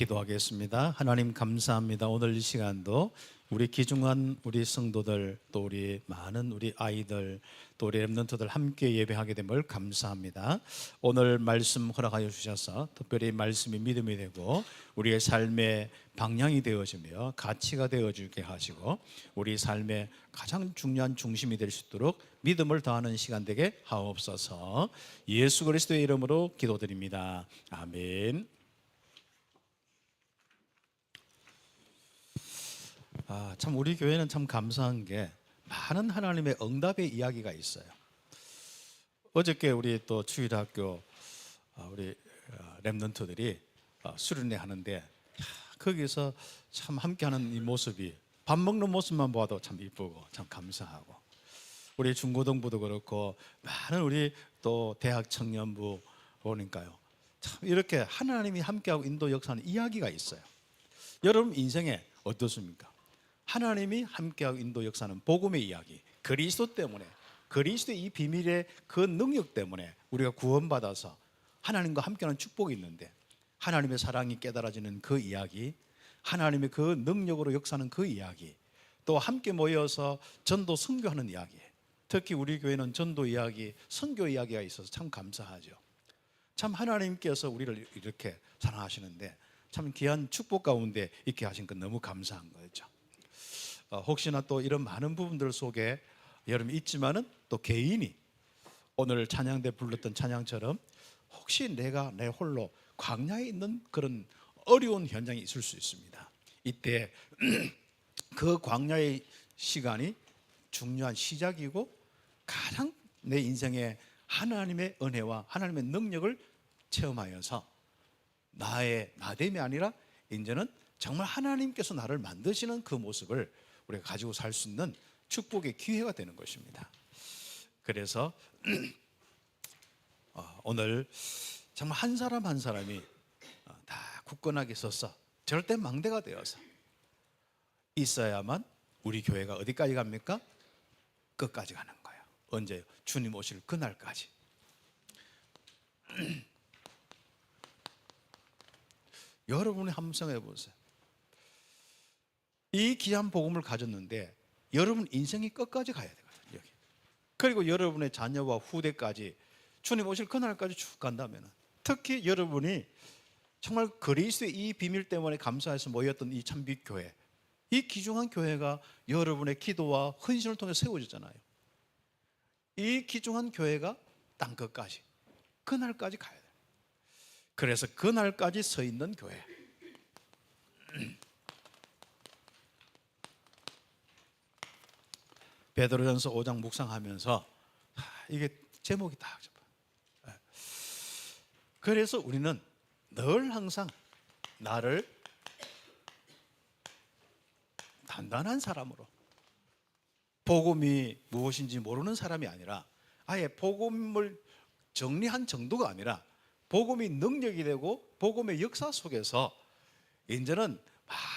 기도하겠습니다. 하나님 감사합니다. 오늘 이 시간도 우리 귀중한 우리 성도들, 또 우리 많은 우리 아이들, 또 우리 렘넌트들 함께 예배하게 됨을 감사합니다. 오늘 말씀 허락하여 주셔서 특별히 말씀이 믿음이 되고 우리의 삶의 방향이 되어지며 가치가 되어지게 하시고 우리 삶의 가장 중요한 중심이 될 수 있도록 믿음을 더하는 시간 되게 하옵소서. 예수 그리스도의 이름으로 기도드립니다. 아멘. 참 우리 교회는 참 감사한 게 많은 하나님의 응답의 이야기가 있어요. 어저께 우리 또 주일학교 우리 렘넌트들이 수련회 하는데 거기서 참 함께하는 이 모습이 밥 먹는 모습만 봐도 참 이쁘고 참 감사하고, 우리 중고등부도 그렇고 많은 우리 또 대학 청년부 보니까요, 참 이렇게 하나님이 함께하고 인도 역사하는 이야기가 있어요. 여러분 인생에 어떻습니까? 하나님이 함께하고 인도 역사는 복음의 이야기, 그리스도 때문에, 그리스도의 이 비밀의 그 능력 때문에 우리가 구원받아서 하나님과 함께하는 축복이 있는데, 하나님의 사랑이 깨달아지는 그 이야기, 하나님의 그 능력으로 역사하는 그 이야기, 또 함께 모여서 전도 선교하는 이야기, 특히 우리 교회는 전도 이야기, 선교 이야기가 있어서 참 감사하죠. 참 하나님께서 우리를 이렇게 사랑하시는데 참 귀한 축복 가운데 있게 하신 건 너무 감사한 거죠. 혹시나 또 이런 많은 부분들 속에 여러분이 있지만은 또 개인이 오늘 찬양대 불렀던 찬양처럼 혹시 내가 내 홀로 광야에 있는 그런 어려운 현장이 있을 수 있습니다. 이때 그 광야의 시간이 중요한 시작이고 가장 내 인생에 하나님의 은혜와 하나님의 능력을 체험하여서 나의 나됨이 아니라 이제는 정말 하나님께서 나를 만드시는 그 모습을 우리가 가지고 살 수 있는 축복의 기회가 되는 것입니다. 그래서 오늘 정말 한 사람 한 사람이 다 굳건하게 서서 절대 망대가 되어서 있어야만 우리 교회가 어디까지 갑니까? 끝까지 가는 거예요. 언제요? 주님 오실 그날까지. 여러분이 한번 생각해 보세요. 이 귀한 복음을 가졌는데 여러분 인생이 끝까지 가야 되거든요. 여기. 그리고 여러분의 자녀와 후대까지 주님 오실 그날까지 쭉 간다면, 특히 여러분이 정말 그리스도의 이 비밀 때문에 감사해서 모였던 이 참빛교회, 이 귀중한 교회가 여러분의 기도와 헌신을 통해 세워졌잖아요. 이 귀중한 교회가 땅 끝까지, 그날까지 가야 돼요. 그래서 그날까지 서 있는 교회. 베드로전서 5장 묵상하면서 이게 제목이 딱 잡아요. 그래서 우리는 늘 항상 나를 단단한 사람으로, 복음이 무엇인지 모르는 사람이 아니라 아예 복음을 정리한 정도가 아니라 복음이 능력이 되고 복음의 역사 속에서 이제는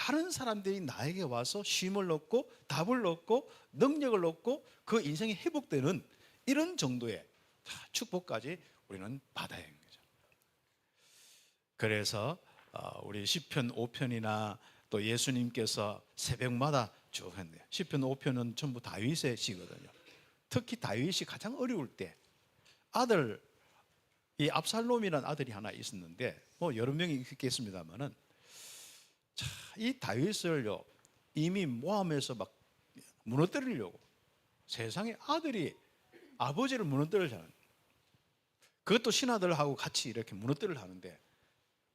많은 사람들이 나에게 와서 쉼을 얻고 답을 얻고 능력을 얻고 그 인생이 회복되는 이런 정도의 축복까지 우리는 받아야 하는 거죠. 그래서 우리 시편 5편이나 또 예수님께서 새벽마다 쭉 했네요. 시편 5편은 전부 다윗의 시거든요. 특히 다윗이 가장 어려울 때 아들, 이 압살롬이라는 아들이 하나 있었는데 뭐 여러 명이 있겠습니다만은, 이 다윗을요 이미 모함에서 막 무너뜨리려고 세상에 아들이 아버지를 무너뜨리려는, 그것도 신하들하고 같이 이렇게 무너뜨리려 하는데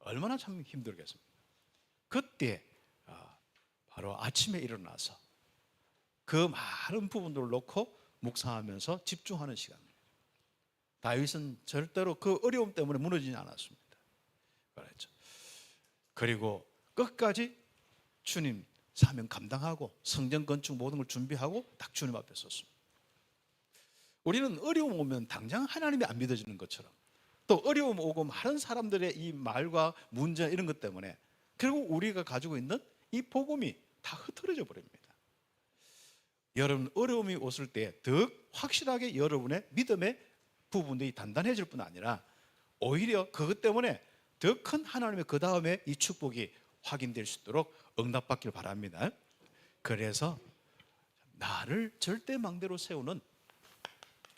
얼마나 참 힘들겠습니까? 그때 바로 아침에 일어나서 그 많은 부분들을 놓고 묵상하면서 집중하는 시간입니다. 다윗은 절대로 그 어려움 때문에 무너지지 않았습니다. 그렇죠. 그리고 끝까지 주님 사명 감당하고 성전 건축 모든 걸 준비하고 딱 주님 앞에 섰습니다. 우리는 어려움 오면 당장 하나님이 안 믿어지는 것처럼, 또 어려움 오고 많은 사람들의 이 말과 문제 이런 것 때문에 결국 우리가 가지고 있는 이 복음이 다 흩어져 버립니다. 여러분 어려움이 왔을 때 더 확실하게 여러분의 믿음의 부분들이 단단해질 뿐 아니라 오히려 그것 때문에 더 큰 하나님의 그 다음에 이 축복이 확인될 수 있도록 응답받길 바랍니다. 그래서 나를 절대망대로 세우는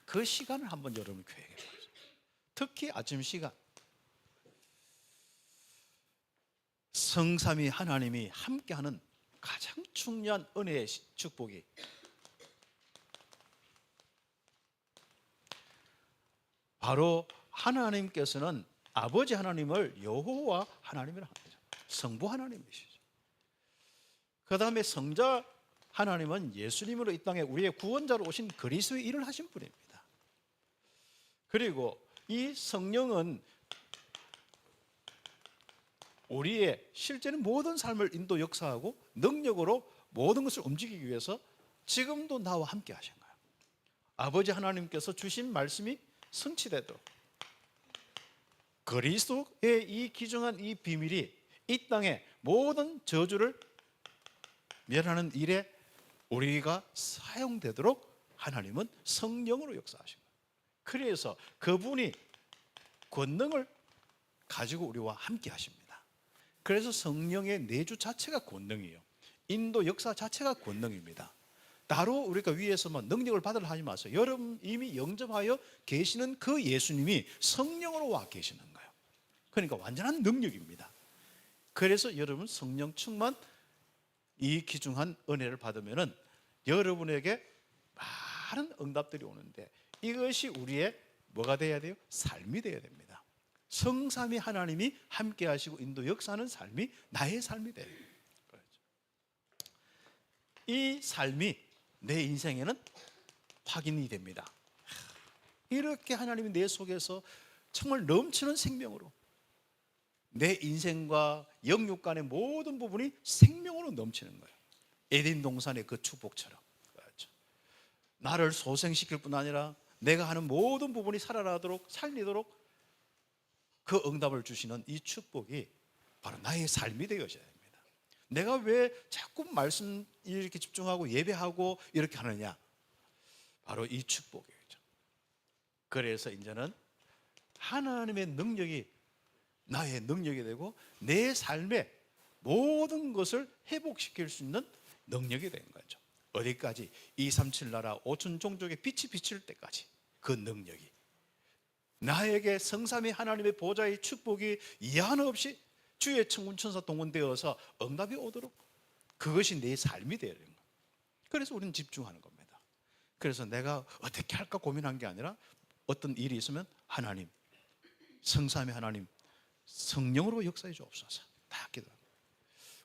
그 시간을 한번 여러분 계획해 보세요. 특히 아침 시간, 성삼위 하나님이 함께하는 가장 중요한 은혜의 축복이 바로 하나님께서는 아버지 하나님을 여호와 하나님이라 합니다. 성부 하나님이시죠. 그 다음에 성자 하나님은 예수님으로 이 땅에 우리의 구원자로 오신 그리스도의 일을 하신 분입니다. 그리고 이 성령은 우리의 실제는 모든 삶을 인도 역사하고 능력으로 모든 것을 움직이기 위해서 지금도 나와 함께 하신 거예요. 아버지 하나님께서 주신 말씀이 성취되도록 그리스도의 이 귀중한 이 비밀이 이 땅에 모든 저주를 멸하는 일에 우리가 사용되도록 하나님은 성령으로 역사하신 거예요. 그래서 그분이 권능을 가지고 우리와 함께 하십니다. 그래서 성령의 내주 자체가 권능이에요. 인도 역사 자체가 권능입니다. 따로 우리가 위에서만 능력을 받으려 하지 마세요. 여러분 이미 영접하여 계시는 그 예수님이 성령으로 와 계시는 거예요. 그러니까 완전한 능력입니다. 그래서 여러분 성령 충만 이 귀중한 은혜를 받으면은 여러분에게 많은 응답들이 오는데 이것이 우리의 뭐가 돼야 돼요? 삶이 돼야 됩니다. 성삼위 하나님이 함께 하시고 인도 역사하는 삶이 나의 삶이 돼요. 이 삶이 내 인생에는 확인이 됩니다. 이렇게 하나님이 내 속에서 정말 넘치는 생명으로 내 인생과 영육 간의 모든 부분이 생명으로 넘치는 거예요. 에덴 동산의 그 축복처럼. 그렇죠. 나를 소생시킬 뿐 아니라 내가 하는 모든 부분이 살아나도록 살리도록 그 응답을 주시는 이 축복이 바로 나의 삶이 되어져야 됩니다. 내가 왜 자꾸 말씀 이렇게 집중하고 예배하고 이렇게 하느냐? 바로 이 축복이죠. 그래서 이제는 하나님의 능력이 나의 능력이 되고 내 삶의 모든 것을 회복시킬 수 있는 능력이 된 거죠. 어디까지? 237 나라 5천 종족의 빛이 비칠 때까지 그 능력이 나에게 성삼위 하나님의 보좌의 축복이 이한 없이 주의 천군 천사 동원되어서 응답이 오도록 그것이 내 삶이 되는 거예요. 그래서 우리는 집중하는 겁니다. 그래서 내가 어떻게 할까 고민한 게 아니라 어떤 일이 있으면 하나님, 성삼위 하나님 성령으로 역사해 주옵소서 다 기도합니다.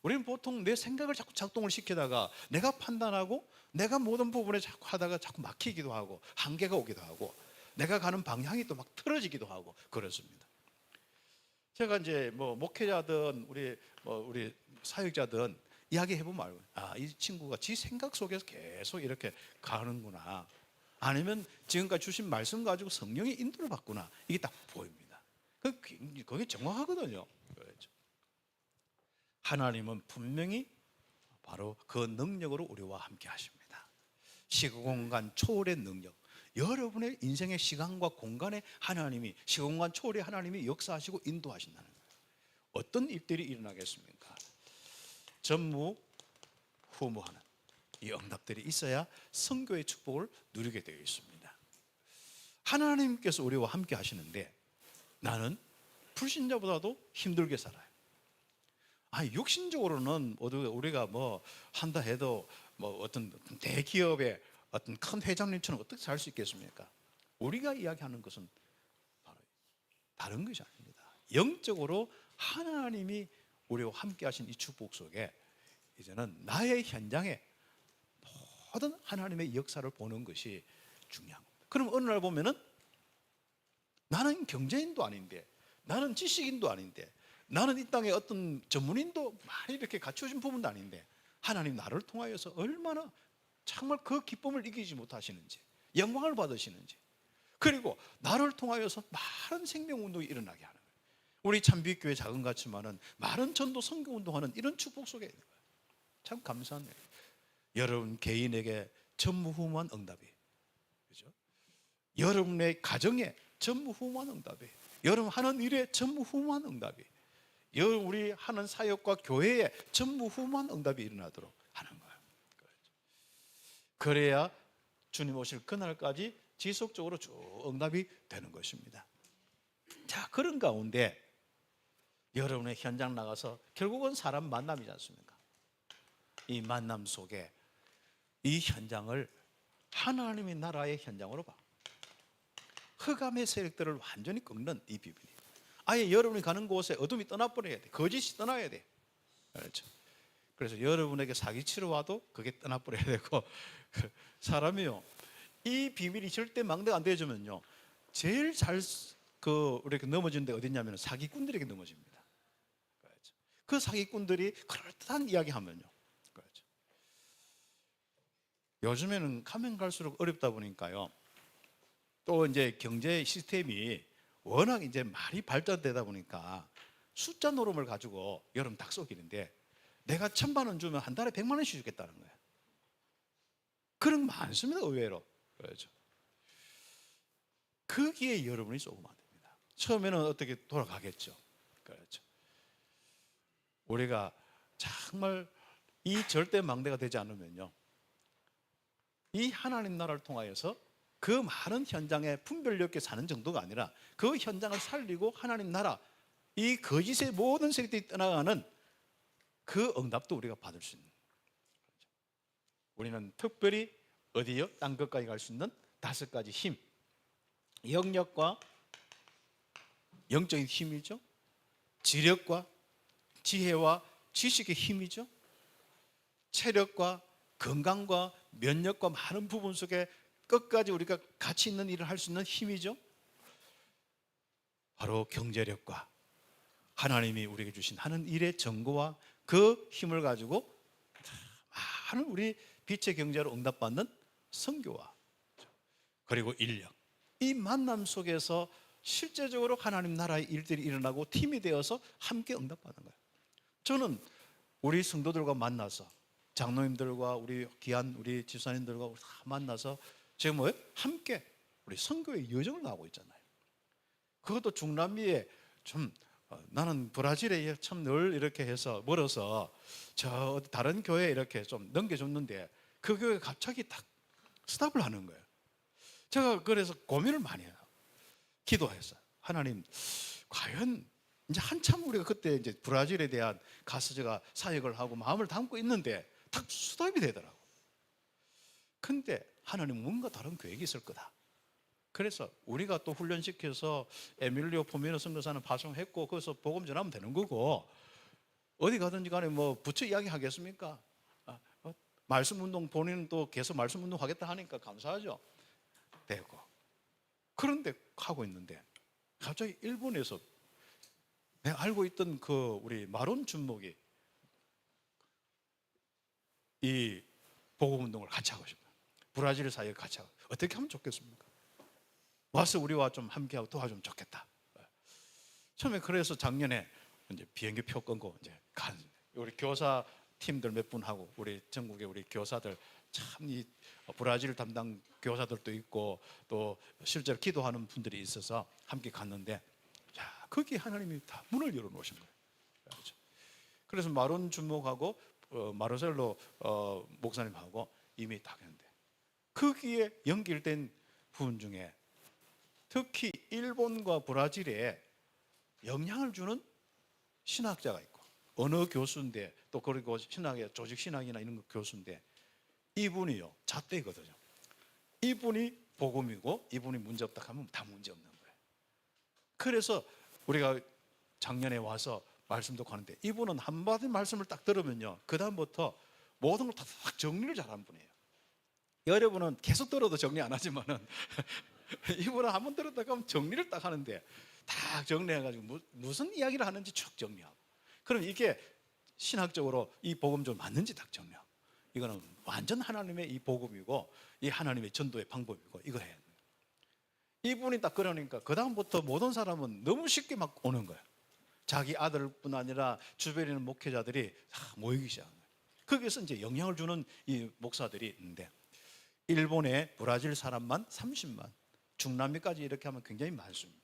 우리는 보통 내 생각을 자꾸 작동을 시키다가 내가 판단하고 내가 모든 부분에 자꾸 하다가 자꾸 막히기도 하고 한계가 오기도 하고 내가 가는 방향이 또 막 틀어지기도 하고 그렇습니다. 제가 이제 뭐 목회자든 우리 사역자든 이야기해 보면 알고 이 친구가 지 생각 속에서 계속 이렇게 가는구나. 아니면 지금까지 주신 말씀 가지고 성령의 인도를 받구나. 이게 딱 보입니다. 그게 정확하거든요. 그렇죠. 하나님은 분명히 바로 그 능력으로 우리와 함께 하십니다. 시공간 초월의 능력. 여러분의 인생의 시간과 공간에 하나님이 시공간 초월의 하나님이 역사하시고 인도하신다는 거예요. 어떤 일들이 일어나겠습니까? 전무후무하는 이 응답들이 있어야 선교의 축복을 누리게 되어 있습니다. 하나님께서 우리와 함께 하시는데 나는 불신자보다도 힘들게 살아요. 육신적으로는 우리가 뭐 한다 해도 뭐 어떤 대기업의 어떤 큰 회장님처럼 어떻게 살 수 있겠습니까? 우리가 이야기하는 것은 바로 다른 것이 아닙니다. 영적으로 하나님이 우리와 함께 하신 이 축복 속에 이제는 나의 현장에 모든 하나님의 역사를 보는 것이 중요한 겁니다. 그럼 어느 날 보면은 나는 경제인도 아닌데 나는 지식인도 아닌데 나는 이 땅에 어떤 전문인도 많이 이렇게 갖추어진 부분도 아닌데 하나님 나를 통하여서 얼마나 정말 그 기쁨을 이기지 못하시는지 영광을 받으시는지 그리고 나를 통하여서 많은 생명운동이 일어나게 하는 거예요. 우리 참빛교회 작은 같지만은 많은 전도 선교운동하는 이런 축복 속에 있는 거예요. 참 감사하네요. 여러분 개인에게 전무후무한 응답이 그렇죠? 여러분의 가정에 전무후무한 응답이 여러분 하는 일에 전무후무한 응답이, 우리 하는 사역과 교회에 전무후무한 응답이 일어나도록 하는 거예요. 그래야 주님 오실 그날까지 지속적으로 쭉 응답이 되는 것입니다. 자, 그런 가운데 여러분의 현장 나가서 결국은 사람 만남이지 않습니까? 이 만남 속에 이 현장을 하나님의 나라의 현장으로 봐. 흑암의 세력들을 완전히 꺾는 이 비밀이, 아예 여러분이 가는 곳에 어둠이 떠나버려야 돼. 거짓이 떠나야 돼. 그렇죠. 그래서 여러분에게 사기치러 와도 그게 떠나버려야 되고, 사람이요, 이 비밀이 절대 망대가 안 되어주면요, 제일 잘 이렇게 넘어지는 데 어딨냐면 사기꾼들에게 넘어집니다. 그렇죠. 그 사기꾼들이 그럴듯한 이야기 하면요, 그렇죠. 요즘에는 가면 갈수록 어렵다 보니까요, 또 이제 경제 시스템이 워낙 이제 많이 발전되다 보니까 숫자 노름을 가지고 여러분 닭 속이는데, 내가 1,000만 원 주면 한 달에 100만 원씩 주겠다는 거예요. 그런 거 많습니다, 의외로. 그렇죠. 거기에 여러분이 쏘면 안 됩니다. 처음에는 어떻게 돌아가겠죠. 그렇죠. 우리가 정말 이 절대 망대가 되지 않으면요, 이 하나님 나라를 통하여서 그 많은 현장에 분별력 있게 사는 정도가 아니라 그 현장을 살리고 하나님 나라, 이 거짓의 모든 세력들이 떠나가는 그 응답도 우리가 받을 수 있는 거죠. 우리는 특별히 어디요? 땅 끝까지 갈 수 있는 5가지 힘, 영역과 영적인 힘이죠, 지력과 지혜와 지식의 힘이죠, 체력과 건강과 면역과 많은 부분 속에 끝까지 우리가 가치 있는 일을 할 수 있는 힘이죠. 바로 경제력과 하나님이 우리에게 주신 하는 일의 정보와 그 힘을 가지고 많은 우리 빛의 경제로 응답받는 선교와, 그리고 인력, 이 만남 속에서 실제적으로 하나님 나라의 일들이 일어나고 팀이 되어서 함께 응답받는 거예요. 저는 우리 성도들과 만나서, 장로님들과 우리 귀한 우리 집사님들과 다 만나서 지금 뭐예요? 함께 우리 선교의 여정을 나가고 있잖아요. 그것도 중남미에 좀, 나는 브라질에 참 늘 이렇게 해서 멀어서 저 다른 교회에 이렇게 좀 넘겨줬는데 그 교회가 갑자기 딱 스탑을 하는 거예요. 제가 그래서 고민을 많이 해요. 기도했어요. 하나님, 과연 이제 한참 우리가 그때 이제 브라질에 대한 가서 제가 사역을 하고 마음을 담고 있는데 딱 스탑이 되더라고. 근데 하나님 뭔가 다른 계획이 있을 거다. 그래서 우리가 또 훈련시켜서 에밀리오 포미노 선교사는 파송했고 거기서 복음 전하면 되는 거고, 어디 가든지 간에 뭐 부처 이야기 하겠습니까? 말씀 운동, 본인은 또 계속 말씀 운동 하겠다 하니까 감사하죠. 되고. 그런데 하고 있는데 갑자기 일본에서 내가 알고 있던 그 우리 마론 준목이 이 복음 운동을 같이 하고 싶어요. 브라질 사이에 같이 하고, 어떻게 하면 좋겠습니까? 와서 우리와 좀 함께하고 도와주면 좋겠다. 처음에 그래서 작년에 이제 비행기 표 끊고 이제 간, 우리 교사 팀들 몇 분 하고 우리 전국의 우리 교사들, 참 이 브라질 담당 교사들도 있고 또 실제로 기도하는 분들이 있어서 함께 갔는데, 자, 거기 하나님이 다 문을 열어 놓으신 거예요. 그렇죠? 그래서 마론 준목하고 마르셀로 목사님하고 이미 다 했는데, 거기에 연결된 부분 중에 특히 일본과 브라질에 영향을 주는 신학자가 있고, 언어 교수인데 또 그리고 신학의 조직 신학이나 이런 거 교수인데, 이분이요 잣대거든요. 이분이 복음이고 이분이 문제 없다 하면 다 문제 없는 거예요. 그래서 우리가 작년에 와서 말씀도 하는데, 이분은 한마디 말씀을 딱 들으면요 그 다음부터 모든 걸 다 정리를 잘하는 분이에요. 여러분은 계속 들어도 정리 안 하지만은 이분은 한 번 들었다 가면 정리를 딱 하는데, 딱 정리해가지고 무슨 이야기를 하는지 쭉 정리하고, 그럼 이게 신학적으로 이 복음 좀 맞는지 딱 정리하고, 이거는 완전 하나님의 이 복음이고 이 하나님의 전도의 방법이고 이거 해야 돼요. 이분이 딱 그러니까 그 다음부터 모든 사람은 너무 쉽게 막 오는 거예요. 자기 아들뿐 아니라 주변에 있는 목회자들이 다 모이기 시작한 거예요. 거기서 이제 영향을 주는 이 목사들이 있는데, 일본에 브라질 사람만 30만, 중남미까지 이렇게 하면 굉장히 많습니다.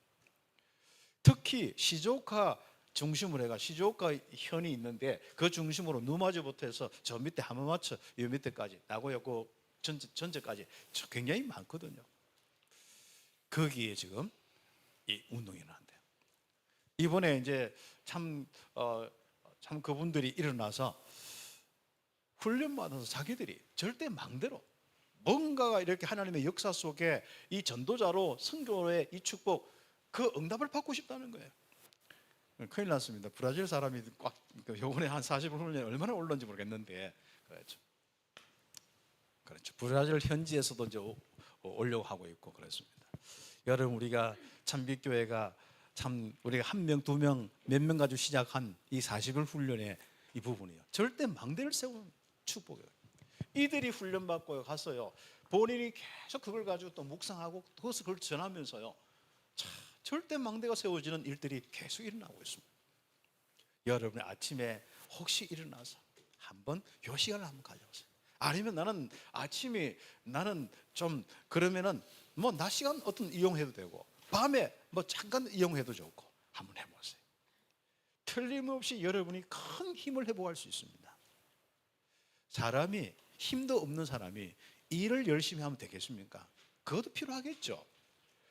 특히 시조카 중심으로 해가 시조카 현이 있는데 그 중심으로 누마주부터 해서 저 밑에 하마마츠 이 밑에까지 나고야고 전체까지 굉장히 많거든요. 거기에 지금 이 운동이 일어난대요. 이번에 이제 참 그분들이 일어나서 훈련 받아서 자기들이 절대 망대로 뭔가가 이렇게 하나님의 역사 속에 이 전도자로 선교의 이 축복 그 응답을 받고 싶다는 거예요. 큰일 났습니다. 브라질 사람이 꽉 요번에 한 40분 훈련에 얼마나 올랐는지 모르겠는데 그렇죠. 브라질 현지에서도 이제 오려고 하고 있고 그렇습니다. 여러분 우리가 참빛교회가 참 우리가 한 명, 두 명, 몇 명 가지고 시작한 이 40일 훈련의 이 부분이요. 절대 망대를 세우는 축복이에요. 이들이 훈련받고 갔어요. 본인이 계속 그걸 가지고 또 묵상하고 그걸 전하면서요. 절대 망대가 세워지는 일들이 계속 일어나고 있습니다. 여러분의 아침에 혹시 일어나서 한번 요 시간을 한번 가져보세요. 아니면 나는 아침에 나는 좀 그러면은 뭐 낮 시간 어떤 이용해도 되고 밤에 뭐 잠깐 이용해도 좋고 한번 해보세요. 틀림없이 여러분이 큰 힘을 회복할 수 있습니다. 사람이 힘도 없는 사람이 일을 열심히 하면 되겠습니까? 그것도 필요하겠죠.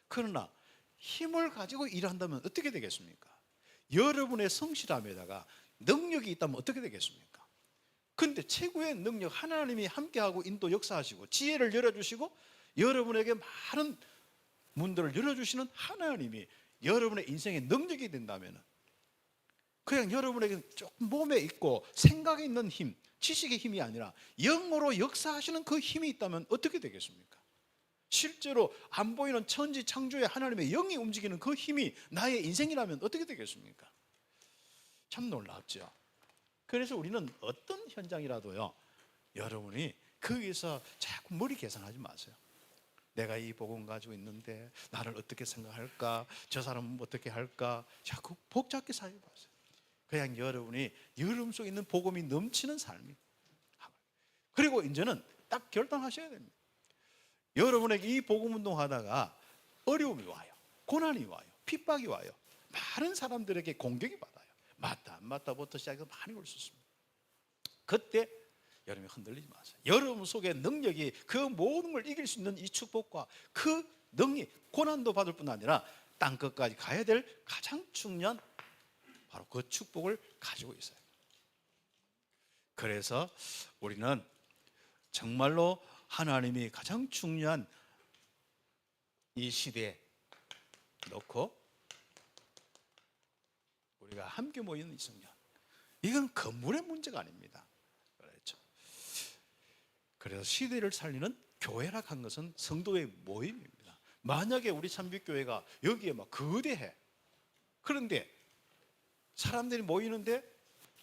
그러나 힘을 가지고 일한다면 어떻게 되겠습니까? 여러분의 성실함에다가 능력이 있다면 어떻게 되겠습니까? 그런데 최고의 능력 하나님이 함께하고 인도 역사하시고 지혜를 열어주시고 여러분에게 많은 문들을 열어주시는 하나님이 여러분의 인생의 능력이 된다면 그냥 여러분에게 조금 몸에 있고 생각에 있는 힘, 지식의 힘이 아니라 영으로 역사하시는 그 힘이 있다면 어떻게 되겠습니까? 실제로 안 보이는 천지 창조의 하나님의 영이 움직이는 그 힘이 나의 인생이라면 어떻게 되겠습니까? 참 놀랍죠. 그래서 우리는 어떤 현장이라도요, 여러분이 거기서 자꾸 머리 계산하지 마세요. 내가 이 복음 가지고 있는데 나를 어떻게 생각할까? 저 사람은 어떻게 할까? 자꾸 복잡하게 살아보세요. 그냥 여러분이 여러분 속에 있는 복음이 넘치는 삶이. 그리고 이제는 딱 결단하셔야 됩니다. 여러분에게 이 복음 운동하다가 어려움이 와요. 고난이 와요. 핍박이 와요. 많은 사람들에게 공격이 받아요. 맞다 안 맞다부터 시작해서 많이 올 수 있습니다. 그때 여러분이 흔들리지 마세요. 여러분 속에 능력이 그 모든 걸 이길 수 있는 이 축복과 그 능력, 고난도 받을 뿐 아니라 땅 끝까지 가야 될 가장 중요한 바로 그 축복을 가지고 있어요. 그래서 우리는 정말로 하나님이 가장 중요한 이 시대에 놓고 우리가 함께 모이는 이 성령, 이건 건물의 문제가 아닙니다. 그렇죠. 그래서 시대를 살리는 교회라 한 것은 성도의 모임입니다. 만약에 우리 참빛교회가 여기에 막 거대해, 그런데 사람들이 모이는데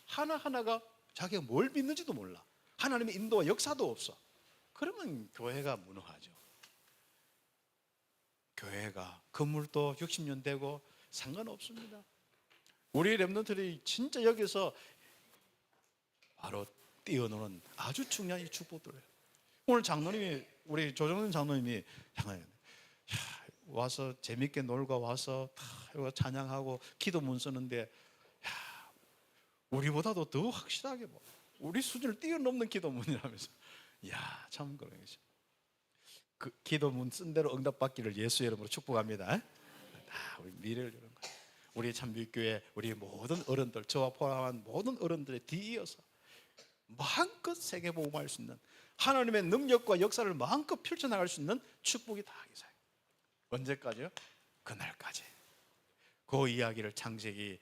하나하나가 자기가 뭘 믿는지도 몰라, 하나님의 인도와 역사도 없어, 그러면 교회가 무능하죠. 교회가 건물도 60년 되고 상관없습니다. 우리 렘넌트들이 진짜 여기서 바로 뛰어노는 아주 중요한 이 축복들을, 오늘 장로님이, 우리 조정근 장로님이 와서 재밌게 놀고 와서 다 찬양하고 기도문 쓰는데, 우리보다도 더 확실하게 우리 수준을 뛰어넘는 기도문이라면서, 참 그런 거죠. 그 기도문 쓴 대로 응답받기를 예수 이름으로 축복합니다. 우리 미래를 이루는 거예요. 우리 참빛교회 우리 모든 어른들, 저와 포함한 모든 어른들에 뒤이어서 마음껏 세계복음할 수 있는 하나님의 능력과 역사를 마음껏 펼쳐나갈 수 있는 축복이 다 있어요. 언제까지요? 그날까지. 그 이야기를 창세기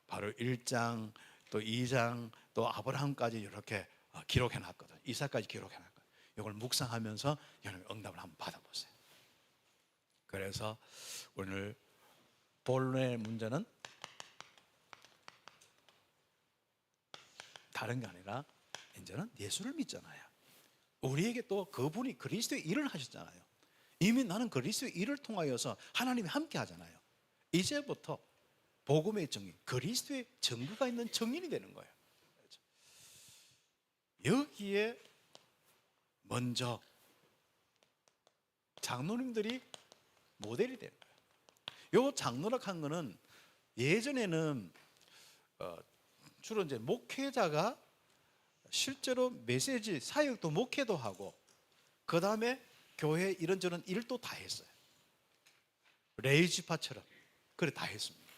바로 1장 또 2장 또 아브라함까지 이렇게 기록해 놨거든요. 이삭까지 기록해 놨거든요. 이걸 묵상하면서 여러분 응답을 한번 받아보세요. 그래서 오늘 본론의 문제는 다른 게 아니라 이제는 예수를 믿잖아요. 우리에게 또 그분이 그리스도의 일을 하셨잖아요. 이미 나는 그리스도의 일을 통하여서 하나님이 함께 하잖아요. 이제부터 복음의 증인, 그리스도의 증거가 있는 증인이 되는 거예요. 여기에 먼저 장로님들이 모델이 되는 거예요. 요 장로락 한 거는 예전에는 주로 이제 목회자가 실제로 메시지 사역도 목회도 하고 그 다음에 교회 이런저런 일도 다 했어요. 레이지파처럼 그래 다 했습니다.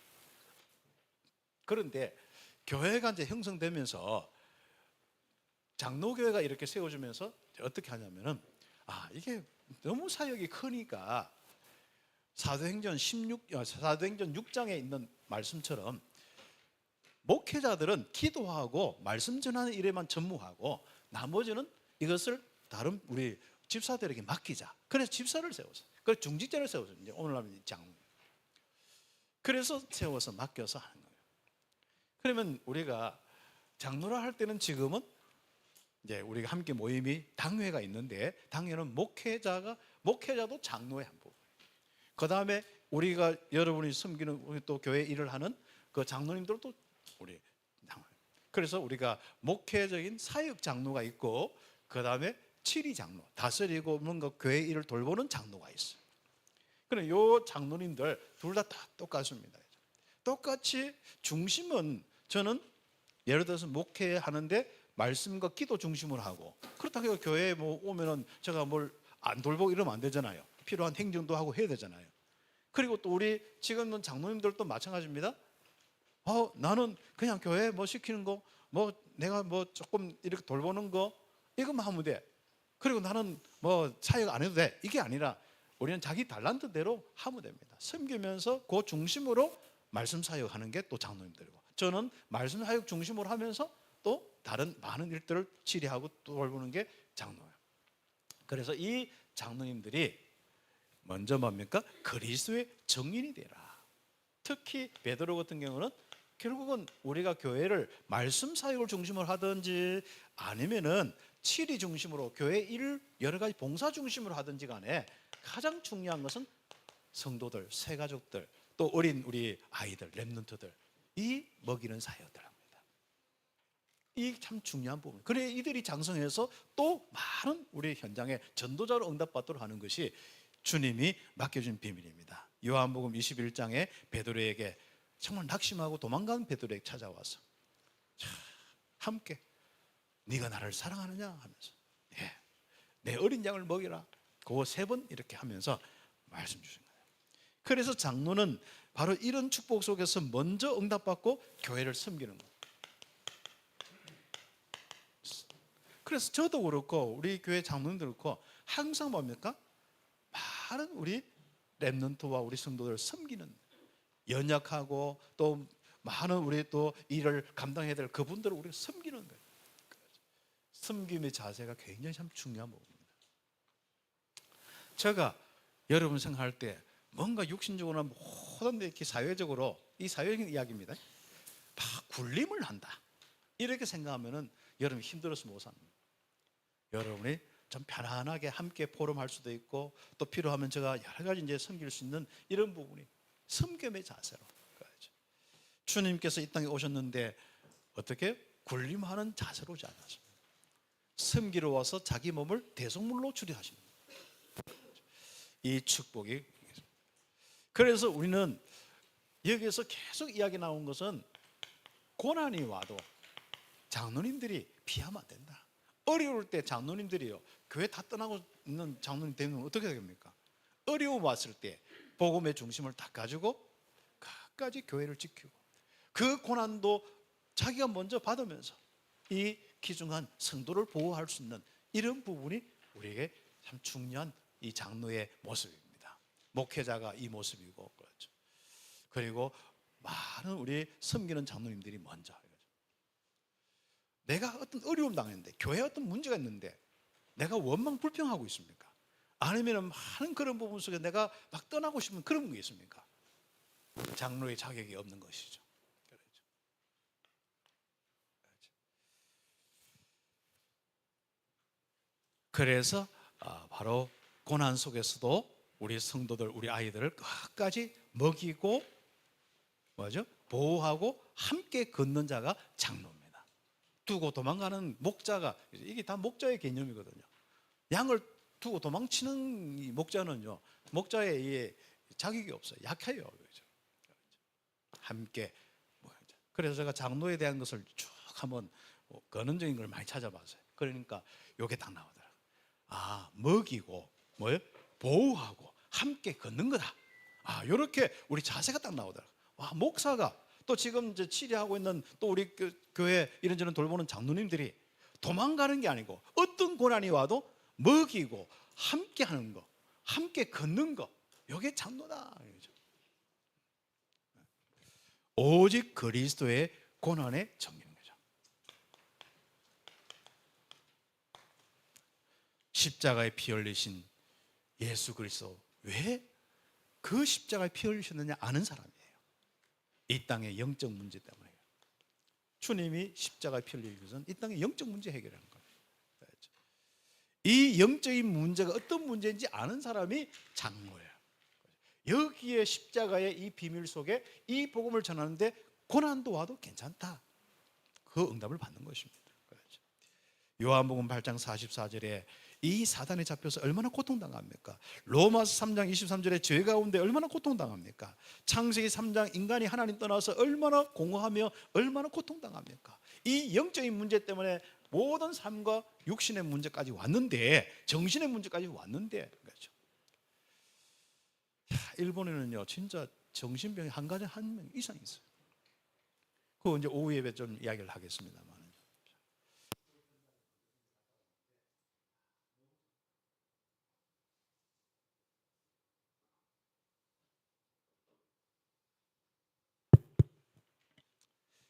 그런데 교회가 이제 형성되면서 장로교회가 이렇게 세워지면서 어떻게 하냐면은 이게 너무 사역이 크니까 사도행전 6장에 있는 말씀처럼 목회자들은 기도하고 말씀 전하는 일에만 전무하고 나머지는 이것을 다른 우리 집사들에게 맡기자. 그래서 집사를 세웠어요. 그래서 중직자를 세웠어요. 이제 오늘날 장로. 그래서 세워서 맡겨서 하는 거예요. 그러면 우리가 장로라 할 때는 지금은 이제 우리가 함께 모임이 당회가 있는데 당회는 목회자도 장로의 한 부분. 그 다음에 우리가 여러분이 섬기는 우리 또 교회 일을 하는 그 장로님들도 우리 장로. 그래서 우리가 목회적인 사역 장로가 있고 그 다음에 치리 장로, 다스리고 뭔가 교회 일을 돌보는 장로가 있어요. 그럼 요 장로님들 둘 다 똑같습니다. 똑같이 중심은 저는 예를 들어서 목회하는데 말씀과 기도 중심으로 하고 그렇다고 해서 교회에 뭐 오면은 제가 뭘 안 돌보고 이러면 안 되잖아요. 필요한 행정도 하고 해야 되잖아요. 그리고 또 우리 지금은 장로님들도 마찬가지입니다. 나는 그냥 교회 뭐 시키는 거, 뭐 내가 뭐 조금 이렇게 돌보는 거 이것만 하면 돼. 그리고 나는 뭐 사역 안 해도 돼. 이게 아니라 우리는 자기 달란트대로 하면 됩니다. 섬기면서 그 중심으로 말씀 사역하는 게 또 장로님들이고 저는 말씀 사역 중심으로 하면서 또 다른 많은 일들을 치리하고 또 돌보는 게 장로예요. 그래서 이 장로님들이 먼저 뭡니까? 그리스도의 증인이 되라. 특히 베드로 같은 경우는 결국은 우리가 교회를 말씀 사역을 중심으로 하든지 아니면은 치리 중심으로 교회 일을 여러 가지 봉사 중심으로 하든지 간에 가장 중요한 것은 성도들, 새가족들, 또 어린 우리 아이들, 렘넌트들 이 먹이는 사역들입니다. 이 참 중요한 부분. 그래 이들이 장성해서 또 많은 우리 현장에 전도자로 응답받도록 하는 것이 주님이 맡겨준 비밀입니다. 요한복음 21장에 베드로에게 정말 낙심하고 도망간 베드로에게 찾아와서 함께 네가 나를 사랑하느냐 하면서 내 어린 양을 먹이라. 그 3번 이렇게 하면서 말씀 주신 거예요. 그래서 장로는 바로 이런 축복 속에서 먼저 응답받고 교회를 섬기는 거예요. 그래서 저도 그렇고 우리 교회 장로님도 그렇고 항상 뭡니까? 많은 우리 렘넌트와 우리 성도들을 섬기는 연약하고 또 많은 우리 또 일을 감당해야 될 그분들을 우리가 섬기는 거예요. 섬김의 자세가 굉장히 참 중요한 부분입니다. 제가 여러분 생각할 때 뭔가 육신적으로나 모든 이렇게 사회적으로 이 사회적인 이야기입니다. 막 굴림을 한다. 이렇게 생각하면은 여러분 힘들어서 못 삽니다. 여러분이 좀 편안하게 함께 포럼할 수도 있고 또 필요하면 제가 여러 가지 이제 섬길 수 있는 이런 부분이 섬김의 자세로 가야죠. 주님께서 이 땅에 오셨는데 어떻게 굴림하는 자세로 오지 않았습니다. 섬기러 와서 자기 몸을 대속물로 주리하십니다. 이 축복이 그래서 우리는 여기에서 계속 이야기 나온 것은 고난이 와도 장로님들이 피하면 안 된다. 어려울 때 장로님들이요 교회 다 떠나고 있는 장로님 되면 어떻게 됩니까? 어려움 왔을 때 복음의 중심을 다 가지고 끝까지 교회를 지키고 그 고난도 자기가 먼저 받으면서 이 귀중한 성도를 보호할 수 있는 이런 부분이 우리에게 참 중요한 이 장로의 모습입니다. 목회자가 이 모습이고 그렇죠. 그리고 많은 우리 섬기는 장로님들이 먼저 내가 어떤 어려움 당했는데 교회에 어떤 문제가 있는데 내가 원망 불평하고 있습니까? 아니면 많은 그런 부분 속에 내가 막 떠나고 싶은 그런 게 있습니까? 장로의 자격이 없는 것이죠. 그래서 바로 고난 속에서도 우리 성도들, 우리 아이들을 끝까지 먹이고 뭐죠? 보호하고 함께 걷는 자가 장로입니다. 두고 도망가는 목자가 이게 다 목자의 개념이거든요. 양을 두고 도망치는 이 목자는요, 목자의 자격이 없어요. 약해요. 그렇죠? 함께. 그래서 제가 장로에 대한 것을 쭉 한번 근원적인 걸 많이 찾아봤어요. 그러니까 요게 딱 나오더라고요. 아, 먹이고 뭐예요? 보호하고 함께 걷는 거다. 아, 요렇게 우리 자세가 딱 나오더라고요. 와, 목사가 또 지금 이제 치료하고 있는 또 우리 교회 이런저런 돌보는 장로님들이 도망가는 게 아니고 어떤 고난이 와도 먹이고 함께 하는 거, 함께 걷는 거, 요게 장로다. 오직 그리스도의 고난의 정의인 거죠. 십자가에 피 흘리신 예수 그리스도, 왜 그 십자가에 피 흘리셨느냐 아는 사람이에요. 이 땅의 영적 문제 때문에. 주님이 십자가에 피 흘리기 위해서는 이 땅의 영적 문제 해결하는 거예요. 이 영적인 문제가 어떤 문제인지 아는 사람이 장로예요. 여기에 십자가의 이 비밀 속에 이 복음을 전하는데 고난도 와도 괜찮다, 그 응답을 받는 것입니다. 요한복음 8장 44절에 이 사단에 잡혀서 얼마나 고통당합니까? 로마서 3장 23절에 죄 가운데 얼마나 고통당합니까? 창세기 3장 인간이 하나님 떠나서 얼마나 공허하며 얼마나 고통당합니까? 이 영적인 문제 때문에 모든 삶과 육신의 문제까지 왔는데, 정신의 문제까지 왔는데, 그렇죠. 일본에는요 진짜 정신병이 한 가정 한 명 이상 있어요. 그거 이제 오후 예배 좀 이야기를 하겠습니다만,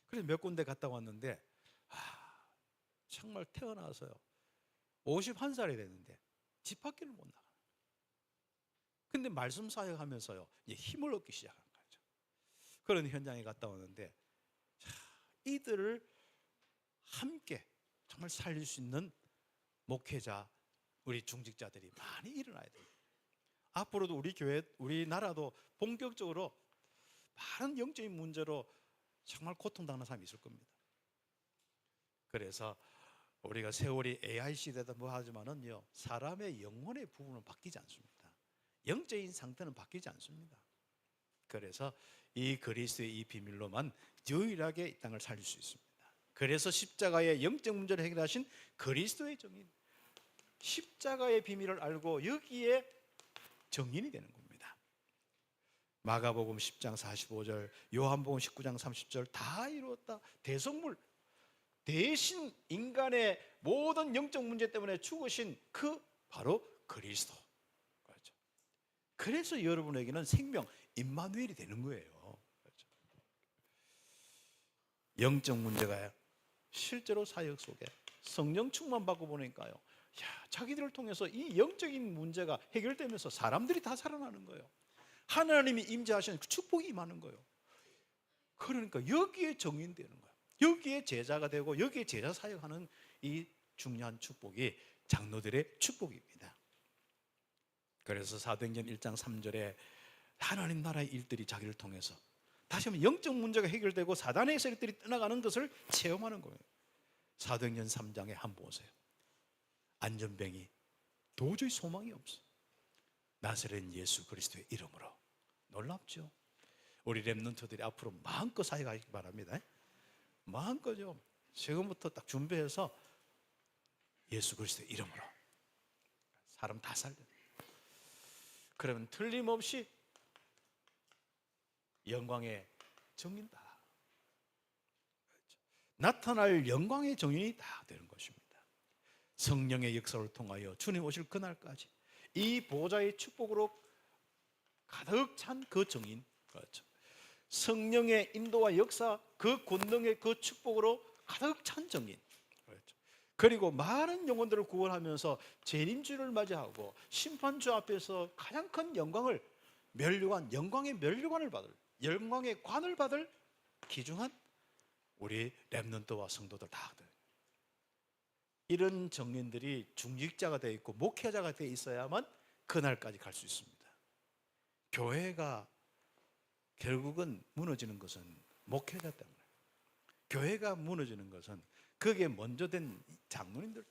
그래서 몇 군데 갔다 왔는데, 정말 태어나서요 51살이 됐는데 집 밖에를 못 나가요. 근데 말씀 사역하면서요 힘을 얻기 시작한 거죠. 그런 현장에 갔다 왔는데, 이들을 함께 정말 살릴 수 있는 목회자, 우리 중직자들이 많이 일어나야 돼요. 앞으로도 우리 교회, 우리나라도 본격적으로 많은 영적인 문제로 정말 고통당하는 사람이 있을 겁니다. 그래서 우리가 세월이 AI 시대다 뭐 하지만은요, 사람의 영혼의 부분은 바뀌지 않습니다. 영적인 상태는 바뀌지 않습니다. 그래서 이 그리스도의 이 비밀로만 유일하게 이 땅을 살릴 수 있습니다. 그래서 십자가의 영적 문제를 해결하신 그리스도의 정인, 십자가의 비밀을 알고 여기에 정인이 되는 겁니다. 마가복음 10장 45절, 요한복음 19장 30절 다 이루었다. 대성물, 대신 인간의 모든 영적 문제 때문에 죽으신 그 바로 그리스도. 그렇죠. 그래서 여러분에게는 생명 임마누엘이 되는 거예요. 그렇죠. 영적 문제가 실제로 사역 속에 성령 충만 받고 보니까요, 자기들을 통해서 이 영적인 문제가 해결되면서 사람들이 다 살아나는 거예요. 하나님이 임재하시는 그 축복이 임하는 거예요. 그러니까 여기에 정인되는 거예요. 여기에 제자가 되고 여기에 제자 사역하는 이 중요한 축복이 장로들의 축복입니다. 그래서 사도행전 1장 3절에 하나님 나라의 일들이 자기를 통해서 다시 한번 영적 문제가 해결되고 사단의 세력들이 떠나가는 것을 체험하는 거예요. 사도행전 3장에 한번 보세요. 안전병이 도저히 소망이 없어. 나사렛 예수 그리스도의 이름으로. 놀랍죠? 우리 렘넌트들이 앞으로 마음껏 사역하시기 바랍니다. 마음껏요. 지금부터 딱 준비해서 예수 그리스도의 이름으로 사람 다 살려. 그러면 틀림없이 영광의 정인다. 나타날 영광의 정인이 다 되는 것입니다. 성령의 역사를 통하여 주님 오실 그날까지 이 보좌의 축복으로 가득 찬 그 정인, 그렇죠. 성령의 인도와 역사, 그 권능의 그 축복으로 가득 찬 정인, 그렇죠. 그리고 많은 영혼들을 구원하면서 재림주를 맞이하고 심판주 앞에서 가장 큰 영광을 면류관, 영광의 면류관을 받을, 영광의 관을 받을 귀중한 우리 렘넌트와 성도들 다 이런 정인들이 중직자가 되어 있고 목회자가 되어 있어야만 그날까지 갈 수 있습니다. 교회가 결국은 무너지는 것은 목회자 때문에, 교회가 무너지는 것은 거기에 먼저 된 장로님들,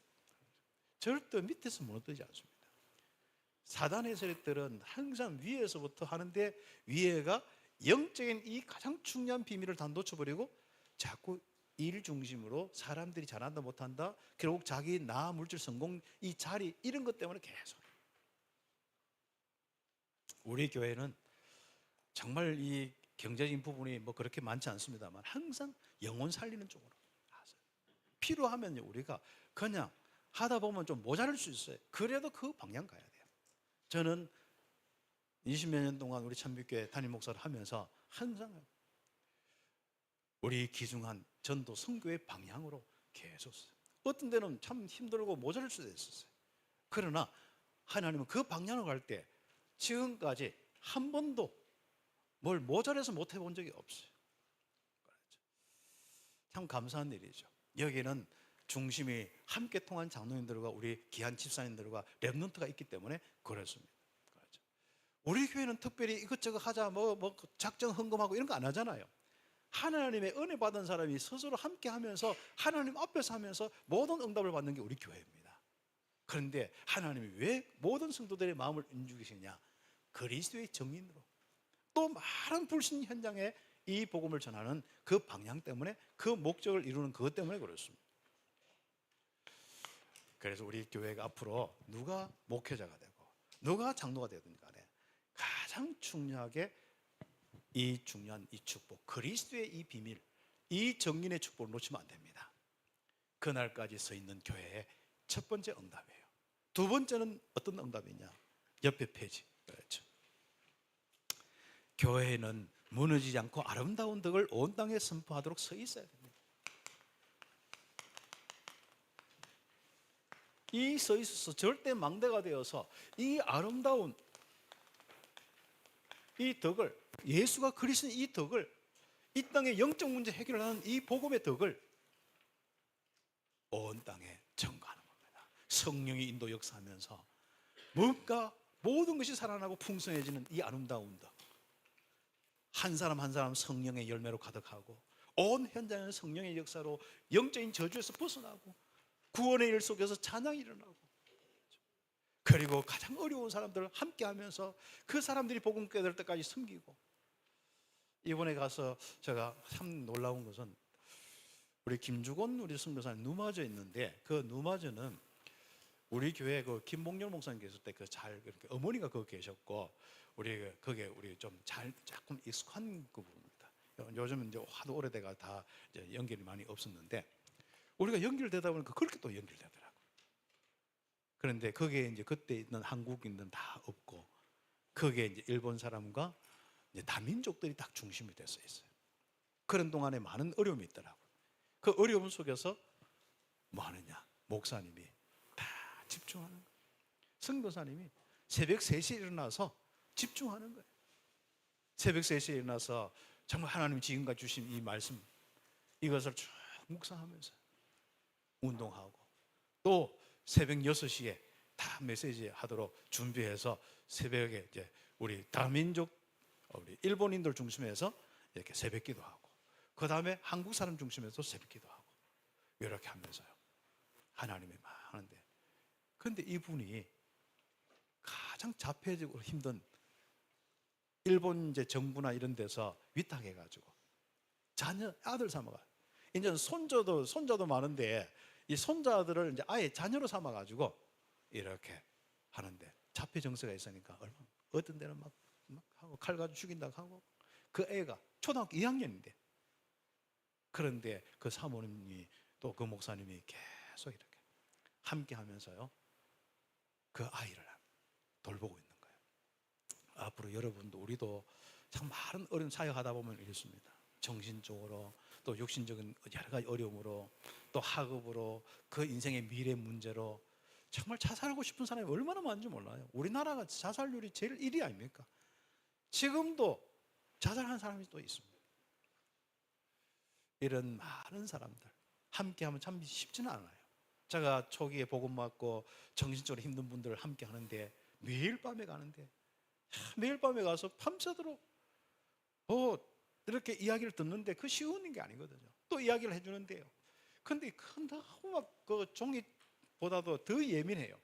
절대 밑에서 무너지지 않습니다. 사단의 세력들은 항상 위에서부터 하는데 위에가 영적인 이 가장 중요한 비밀을 다 놓쳐버리고 자꾸 일 중심으로 사람들이 잘한다 못한다, 결국 자기 나 물질 성공 이 자리 이런 것 때문에 계속. 우리 교회는 정말 이 경제적인 부분이 뭐 그렇게 많지 않습니다만 항상 영혼 살리는 쪽으로 필요하면 우리가 그냥 하다 보면 좀 모자랄 수 있어요. 그래도 그 방향 가야 돼요. 저는 20몇 년 동안 우리 참빛교회 담임 목사를 하면서 항상 우리 귀중한 전도 선교의 방향으로 계속 어떤 데는 참 힘들고 모자랄 수도 있었어요. 그러나 하나님은 그 방향으로 갈 때 지금까지 한 번도 뭘 모자라서 못 해본 적이 없어요. 참 감사한 일이죠. 여기는 중심이 함께 통한 장로님들과 우리 귀한 집사님들과 렘넌트가 있기 때문에 그렇습니다. 우리 교회는 특별히 이것저것 하자 뭐 작정 헌금하고 이런 거 안 하잖아요. 하나님의 은혜 받은 사람이 스스로 함께 하면서 하나님 앞에서 하면서 모든 응답을 받는 게 우리 교회입니다. 그런데 하나님이 왜 모든 성도들의 마음을 움직이시냐? 그리스도의 정인으로 또 많은 불신 현장에 이 복음을 전하는 그 방향 때문에 그 목적을 이루는 그것 때문에 그렇습니다. 그래서 우리 교회가 앞으로 누가 목회자가 되고 누가 장로가 되든 간에 가장 중요하게 이 중요한 이 축복, 그리스도의 이 비밀, 이 정인의 축복을 놓치면 안 됩니다. 그날까지 서 있는 교회의 첫 번째 응답이에요. 두 번째는 어떤 응답이냐? 옆에 페이지. 그렇죠. 교회는 무너지지 않고 아름다운 덕을 온 땅에 선포하도록 서 있어야 됩니다. 이 서 있어서 절대 망대가 되어서 이 아름다운 이 덕을, 예수가 그리스도인 이 덕을, 이 땅의 영적 문제 해결하는 이 복음의 덕을 온 땅에 전가하는 겁니다. 성령이 인도 역사하면서 뭔가 모든 것이 살아나고 풍성해지는 이 아름다운 덕, 한 사람 한 사람 성령의 열매로 가득하고 온 현장은 성령의 역사로 영적인 저주에서 벗어나고 구원의 일 속에서 찬양이 일어나고, 그리고 가장 어려운 사람들을 함께 하면서 그 사람들이 복음 깨달을 때까지 섬기고. 이번에 가서 제가 참 놀라운 것은 우리 김주곤 우리 선교사님 누마저 있는데, 그 누마저는 우리 교회 그 김봉열 목사님 계실 때 그 잘 어머니가 거기 계셨고 우리 거기에 우리 좀 잘 조금 익숙한 그 부분입니다. 요즘은 이제 하도 오래돼가 다 이제 연결이 많이 없었는데 우리가 연결되다 보니까 그렇게 또 연결되더라고요. 그런데 거기에 이제 그때 있는 한국인들은 다 없고 거기에 이제 일본 사람과 이제 다민족들이 딱 중심이 돼서 있어요. 그런 동안에 많은 어려움이 있더라고요. 그 어려움 속에서 뭐 하느냐? 목사님이 다 집중하는 거예요. 선교사님이 새벽 3시에 일어나서 집중하는 거예요. 새벽 3시에 일어나서 정말 하나님 지금까지 주신 이 말씀, 이것을 쭉 묵상하면서 운동하고, 또 새벽 6시에 다 메시지 하도록 준비해서 새벽에 이제 우리 다민족, 우리 일본인들 중심에서 이렇게 새벽 기도하고, 그 다음에 한국 사람 중심에서 새벽 기도하고, 이렇게 하면서요. 하나님이 막 하는데, 그런데 이분이 가장 자폐적으로 힘든 일본 이제 정부나 이런 데서 위탁해가지고 자녀, 아들 삼아가. 이제 손자도 많은데 이 손자들을 이제 아예 자녀로 삼아가지고 이렇게 하는데, 자폐 정서가 있으니까 얼마 어떤 데는 막 하고 칼 가지고 죽인다고 하고, 그 애가 초등학교 2학년인데, 그런데 그 사모님이 또 그 목사님이 계속 이렇게 함께 하면서요 그 아이를 돌보고 있는 거예요. 앞으로 여러분도 우리도 참 많은 어려운 사역하다 보면 이렇습니다. 정신적으로 또 육신적인 여러 가지 어려움으로 또 학업으로 그 인생의 미래 문제로 정말 자살하고 싶은 사람이 얼마나 많은지 몰라요. 우리나라가 자살률이 제일 1위 아닙니까? 지금도 자살한 사람이 또 있습니다. 이런 많은 사람들 함께하면 참 쉽지는 않아요. 제가 초기에 복음 맞고 정신적으로 힘든 분들을 함께 하는데 매일 밤에 가는데, 매일 밤에 가서 밤새도록 이렇게 이야기를 듣는데 그 쉬운 게 아니거든요. 또 이야기를 해주는데요. 근데 너무 막 그 종이보다도 더 예민해요.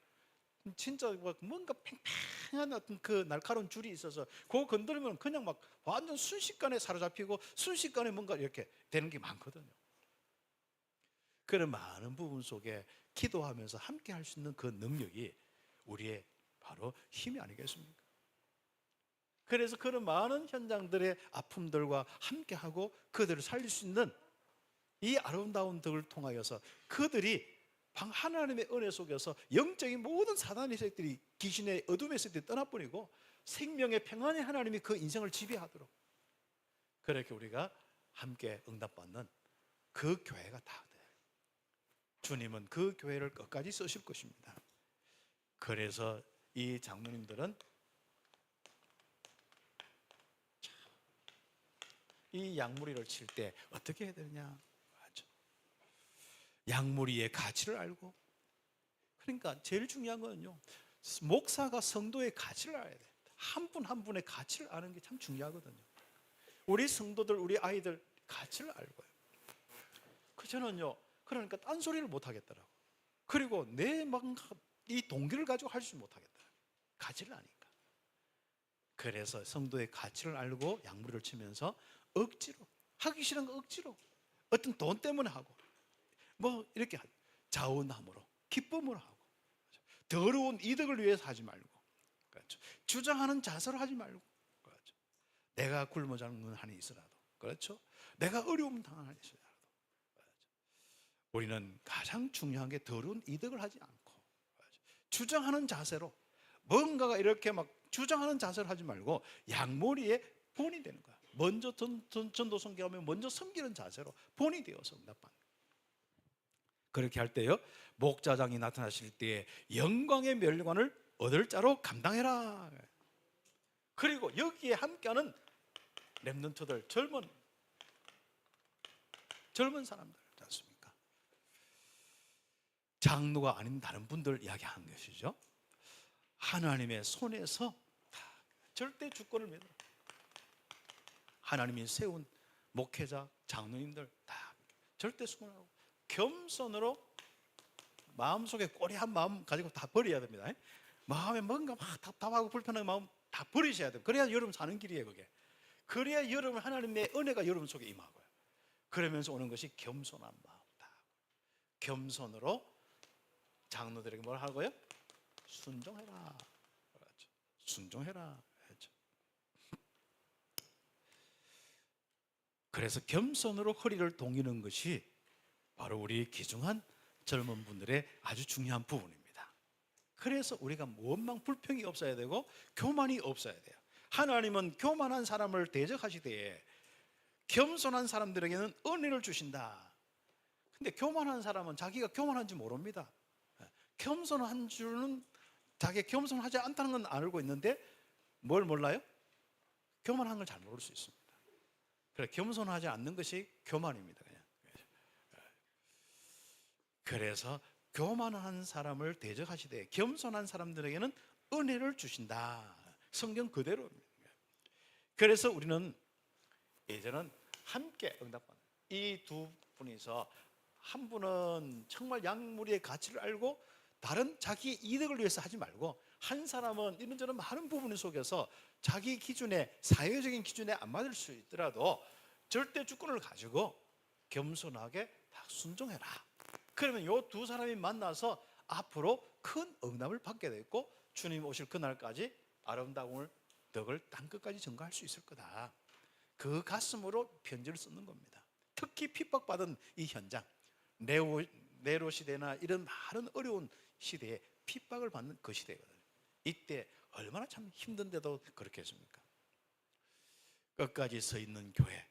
진짜 뭔가 팽팽한 어떤 그 날카로운 줄이 있어서 그거 건드리면 그냥 막 완전 순식간에 사로잡히고 순식간에 뭔가 이렇게 되는 게 많거든요. 그런 많은 부분 속에 기도하면서 함께 할 수 있는 그 능력이 우리의 바로 힘이 아니겠습니까? 그래서 그런 많은 현장들의 아픔들과 함께하고 그들을 살릴 수 있는 이 아름다운 덕을 통하여서 그들이 하나님의 은혜 속에서 영적인 모든 사단의 세력들이 귀신의 어둠의 세력들이 떠나버리고 생명의 평안의 하나님이 그 인생을 지배하도록 그렇게 우리가 함께 응답받는 그 교회가 다 돼요. 주님은 그 교회를 끝까지 쓰실 것입니다. 그래서 이 장로님들은 이 양무리를 칠 때 어떻게 해야 되느냐? 양무리의 가치를 알고, 그러니까 제일 중요한 거는요, 목사가 성도의 가치를 알아야 돼. 한 분 한 분의 가치를 아는 게 참 중요하거든요. 우리 성도들, 우리 아이들 가치를 알고요. 저는요, 그러니까 딴소리를 못 하겠더라고. 그리고 내 막 이 동기를 가지고 할 수 못하겠더라고. 가치를 아니까. 그래서 성도의 가치를 알고 양무리를 치면서 억지로, 하기 싫은 거 억지로, 어떤 돈 때문에 하고, 뭐 이렇게 자원함으로, 기쁨으로 하고, 더러운 이득을 위해서 하지 말고, 그렇죠. 주장하는 자세로 하지 말고, 그렇죠. 내가 굶어 죽는 한이 있어라도, 그렇죠. 내가 어려움 당한 한이 있어라도, 그렇죠. 우리는 가장 중요한 게 더러운 이득을 하지 않고, 그렇죠. 주장하는 자세로, 뭔가가 이렇게 막 주장하는 자세를 하지 말고 양머리에 본이 되는 거야. 먼저 전도 섬기하면 먼저 섬기는 자세로 본이 되어서 응답받는. 그렇게 할 때요, 목자장이 나타나실 때에 영광의 멸관을 얻을 자로 감당해라. 그리고 여기에 함께하는 렘넌트들, 젊은 사람들 있지 않습니까? 장로가 아닌 다른 분들 이야기하는 것이죠. 하나님의 손에서 절대 주권을 믿어. 하나님이 세운 목회자, 장로님들 다 절대 수긍하고 겸손으로 마음속에 꼬리한 마음 가지고 다 버려야 됩니다. 마음에 뭔가 막 답답하고 불편한 마음 다 버리셔야 돼요. 그래야 여러분 사는 길이에요, 그게. 그래야 여러분 하나님의 은혜가 여러분 속에 임하고요. 그러면서 오는 것이 겸손한 마음. 다 겸손으로 장로들에게 뭘 하고요? 순종해라. 그렇죠. 순종해라. 그렇죠. 그래서 겸손으로 허리를 동이는 것이 바로 우리 귀중한 젊은 분들의 아주 중요한 부분입니다. 그래서 우리가 원망 불평이 없어야 되고 교만이 없어야 돼요. 하나님은 교만한 사람을 대적하시되 겸손한 사람들에게는 은혜를 주신다. 근데 교만한 사람은 자기가 교만한지 모릅니다. 겸손한 줄은 자기가 겸손하지 않다는 건 알고 있는데 뭘 몰라요? 교만한 걸 잘 모를 수 있습니다. 그래, 겸손하지 않는 것이 교만입니다. 그냥. 그래서 교만한 사람을 대적하시되 겸손한 사람들에게는 은혜를 주신다. 성경 그대로입니다. 그래서 우리는 예전은 함께 응답받는 이 두 분이서, 한 분은 정말 양무리의 가치를 알고 다른 자기 이득을 위해서 하지 말고, 한 사람은 이런저런 많은 부분 속에서 자기 기준에, 사회적인 기준에 안 맞을 수 있더라도 절대 주권을 가지고 겸손하게 다 순종해라. 그러면 이 두 사람이 만나서 앞으로 큰 응답을 받게 되고 주님 오실 그날까지 아름다움을, 덕을 땅끝까지 증거할 수 있을 거다. 그 가슴으로 편지를 쓰는 겁니다. 특히 핍박받은 이 현장, 네로 시대나 이런 많은 어려운 시대에 핍박을 받는 그 시대거든요. 이때 얼마나 참 힘든데도 그렇게 했습니까? 끝까지 서 있는 교회,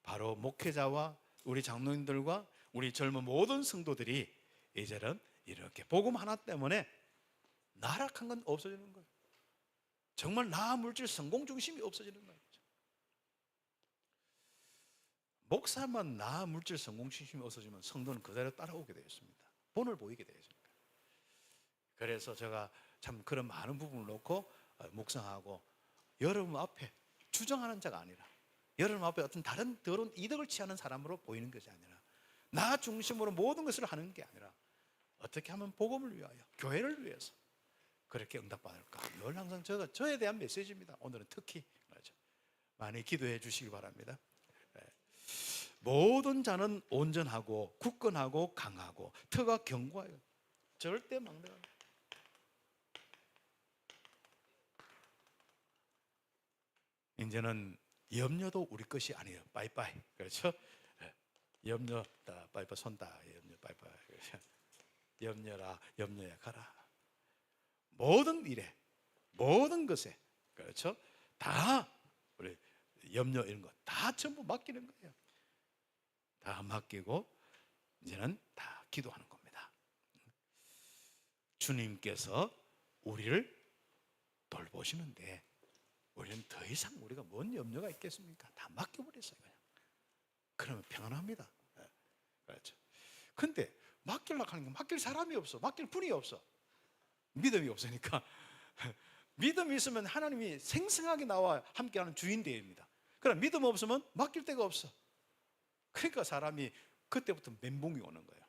바로 목회자와 우리 장로님들과 우리 젊은 모든 성도들이 이제는 이렇게 복음 하나 때문에 나락한 건 없어지는 거예요. 정말 나 물질 성공 중심이 없어지는 거예요. 목사만 나 물질 성공 중심이 없어지면 성도는 그대로 따라오게 되어 있습니다. 본을 보이게 되어 있습니다. 그래서 제가 참 그런 많은 부분을 놓고 묵상하고, 여러분 앞에 주장하는 자가 아니라 여러분 앞에 어떤 다른 더러운 이득을 취하는 사람으로 보이는 것이 아니라 나 중심으로 모든 것을 하는 게 아니라 어떻게 하면 복음을 위하여, 교회를 위해서, 그렇게 응답받을까? 늘 항상 저에 대한 메시지입니다. 오늘은 특히 그렇죠. 많이 기도해 주시기 바랍니다. 모든 자는 온전하고 굳건하고 강하고 터가 견고하여 절대 망대가 이제는 염려도 우리 것이 아니에요. 빠이빠이. 그렇죠? 염려 다 빠이빠이 손다 염려 빠이빠이. 그렇죠? 염려라 염려야 가라. 모든 일에 모든 것에 그렇죠? 다 우리 염려 이런 거 다 전부 맡기는 거예요. 다 맡기고 이제는 다 기도하는 겁니다. 주님께서 우리를 돌보시는데 우리는 더 이상 우리가 뭔 염려가 있겠습니까? 다 맡겨버렸어요. 그냥. 그러면 평안합니다. 그렇죠. 근데 맡기려고 하는 게 맡길 사람이 없어. 맡길 분이 없어. 믿음이 없으니까. 믿음이 있으면 하나님이 생생하게 나와 함께하는 주인되입니다. 그러나 믿음 없으면 맡길 데가 없어. 그러니까 사람이 그때부터 멘붕이 오는 거예요.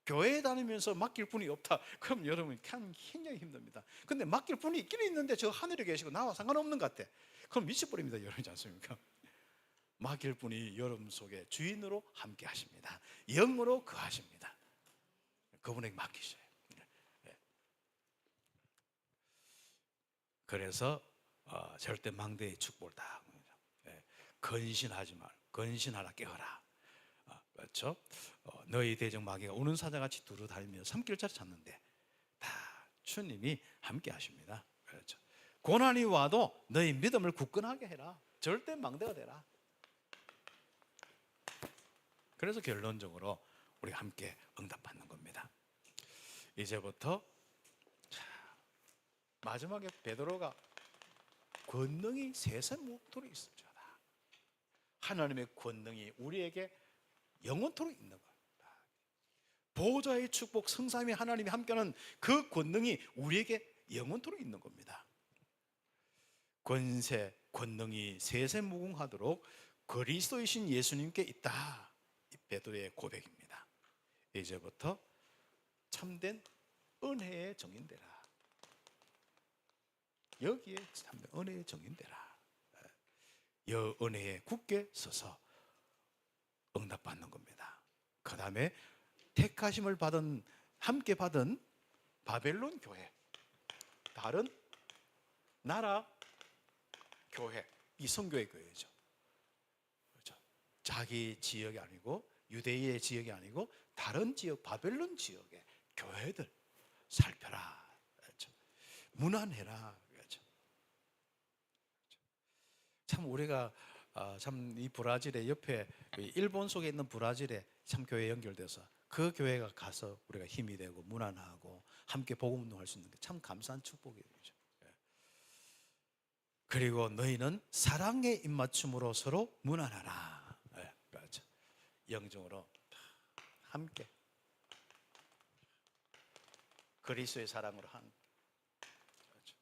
교회에 다니면서 맡길 분이 없다. 그럼 여러분 굉장히 힘듭니다. 근데 맡길 분이 있기는 있는데 저 하늘에 계시고 나와 상관없는 것 같아. 그럼 미쳐버립니다. 여러분이지 않습니까? 맡길 분이 여러분 속에 주인으로 함께 하십니다. 영으로 거하십니다. 그분에게 맡기셔요. 그래서 절대 망대의 축복을 다 건신하지 말, 건신하라 깨어라. 그렇죠? 너희 대적 마귀가 우는 사자같이 두루 다니며 삼킬자를 찾는데 다 주님이 함께 하십니다. 그렇죠? 고난이 와도 너희 믿음을 굳건하게 해라. 절대 망대가 되라. 그래서 결론적으로 우리 함께 응답받는 겁니다. 이제부터 마지막에 베드로가 권능이 세세무토록 있을지어다. 하나님의 권능이 우리에게 영원토록 있는 거예요. 보호자의 축복, 성삼위 하나님이 함께하는 그 권능이 우리에게 영원토록 있는 겁니다. 권세, 권능이 세세무궁하도록 그리스도이신 예수님께 있다. 이 베드로의 고백입니다. 이제부터 참된 은혜의 정인되라. 여기에 참된 은혜의 정인되라. 여 은혜에 굳게 서서 응답받는 겁니다. 그 다음에 택하심을 받은 함께 받은 바벨론 교회, 다른 나라 교회, 이 성교의 교회죠. 그렇죠? 자기 지역이 아니고 유대의 지역이 아니고 다른 지역, 바벨론 지역의 교회들 살펴라. 그렇죠? 문안해라. 그렇죠? 참 우리가 참 이 브라질의 옆에 일본 속에 있는 브라질에 참 교회 연결돼서 그 교회가 가서 우리가 힘이 되고 문안하고 함께 복음 운동할 수 있는 게 참 감사한 축복이죠. 그리고 너희는 사랑의 입맞춤으로 서로 문안하라. 그렇죠. 영적으로 함께 그리스도의 사랑으로 한. 그렇죠.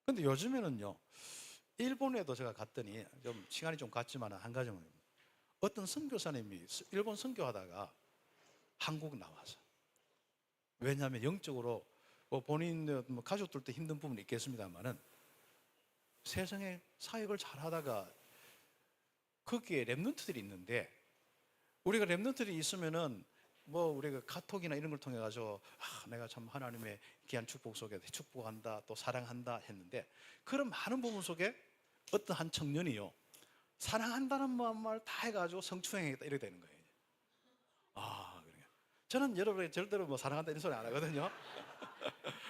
근데 요즘에는요, 일본에도 제가 갔더니 좀 시간이 좀 갔지만 한 가지는 어떤 선교사님이 일본 선교하다가 한국 나와서, 왜냐하면 영적으로 뭐 본인 뭐 가족들도 힘든 부분이 있겠습니다만은 세상에 사역을 잘하다가 거기에 렘넌트들이 있는데, 우리가 렘넌트들이 있으면은 뭐 우리가 카톡이나 이런 걸 통해 가지고 내가 참 하나님의 귀한 축복 속에 축복한다 또 사랑한다 했는데, 그런 많은 부분 속에 어떤 한 청년이요 사랑한다는 말 다 해가지고 성추행했다 이렇게 되는 거예요. 그래요. 저는 여러분이 절대로 뭐 사랑한다 이런 소리 안 하거든요.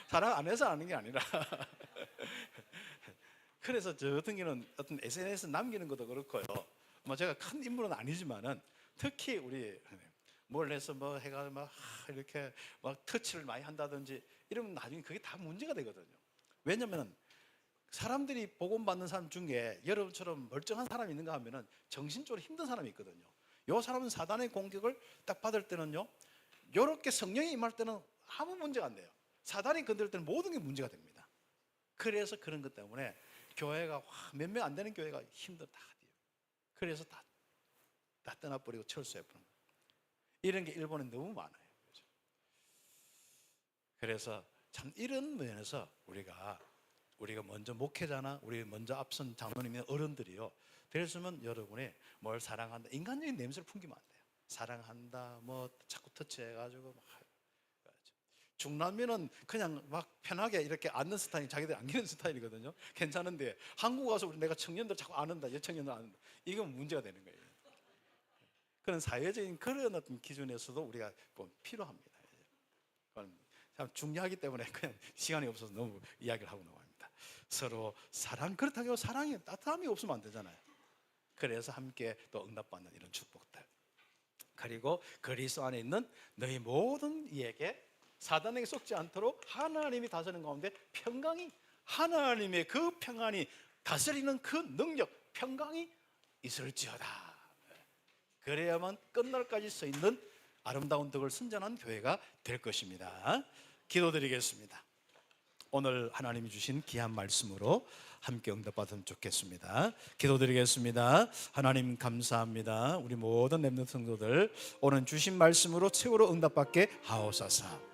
사랑 안 해서 하는 게 아니라 그래서 저 같은 경우는 어떤 SNS 남기는 것도 그렇고요. 뭐 제가 큰 인물은 아니지만은 특히 우리 뭘 해서 뭐 해가 막 이렇게 막 터치를 많이 한다든지 이러면 나중에 그게 다 문제가 되거든요. 왜냐면은 사람들이 복음 받는 사람 중에 여러분처럼 멀쩡한 사람이 있는가 하면은 정신적으로 힘든 사람이 있거든요. 요 사람은 사단의 공격을 딱 받을 때는요, 요렇게 성령이 임할 때는 아무 문제가 안 돼요. 사단이 건들 때는 모든 게 문제가 됩니다. 그래서 그런 것 때문에 교회가 몇 명 안 되는 교회가 힘들다. 그래서 다 떠나버리고 철수해버린 거예요. 이런 게 일본에 너무 많아요. 그래서 참 이런 면에서 우리가 먼저 목회자나 우리 먼저 앞선 장로님이나 어른들이요, 그랬으면 여러분이 뭘 사랑한다, 인간적인 냄새를 풍기면 안 돼요. 사랑한다 뭐 자꾸 터치해가지고 막. 중남미는 그냥 막 편하게 이렇게 앉는 스타일이 자기들 안기는 스타일이거든요. 괜찮은데 한국 와서 내가 청년들 자꾸 안는다, 여청년들 안는다, 이건 문제가 되는 거예요. 그런 사회적인 그런 어떤 기준에서도 우리가 필요합니다. 그건 참 중요하기 때문에 그냥 시간이 없어서 너무 이야기를 하고 넘어갑니다. 서로 사랑, 그렇다고 사랑이 따뜻함이 없으면 안 되잖아요. 그래서 함께 또 응답받는 이런 축복들, 그리고 그리스도 안에 있는 너희 모든 이에게 사단에게 속지 않도록 하나님이 다스리는 가운데 평강이, 하나님의 그 평안이 다스리는 그 능력, 평강이 있을지어다. 그래야만 끝날까지 서 있는 아름다운 덕을 선전한 교회가 될 것입니다. 기도드리겠습니다. 오늘 하나님이 주신 귀한 말씀으로 함께 응답받으면 좋겠습니다. 기도드리겠습니다. 하나님 감사합니다. 우리 모든 렘넌트 성도들 오늘 주신 말씀으로 최고로 응답받게 하옵소서.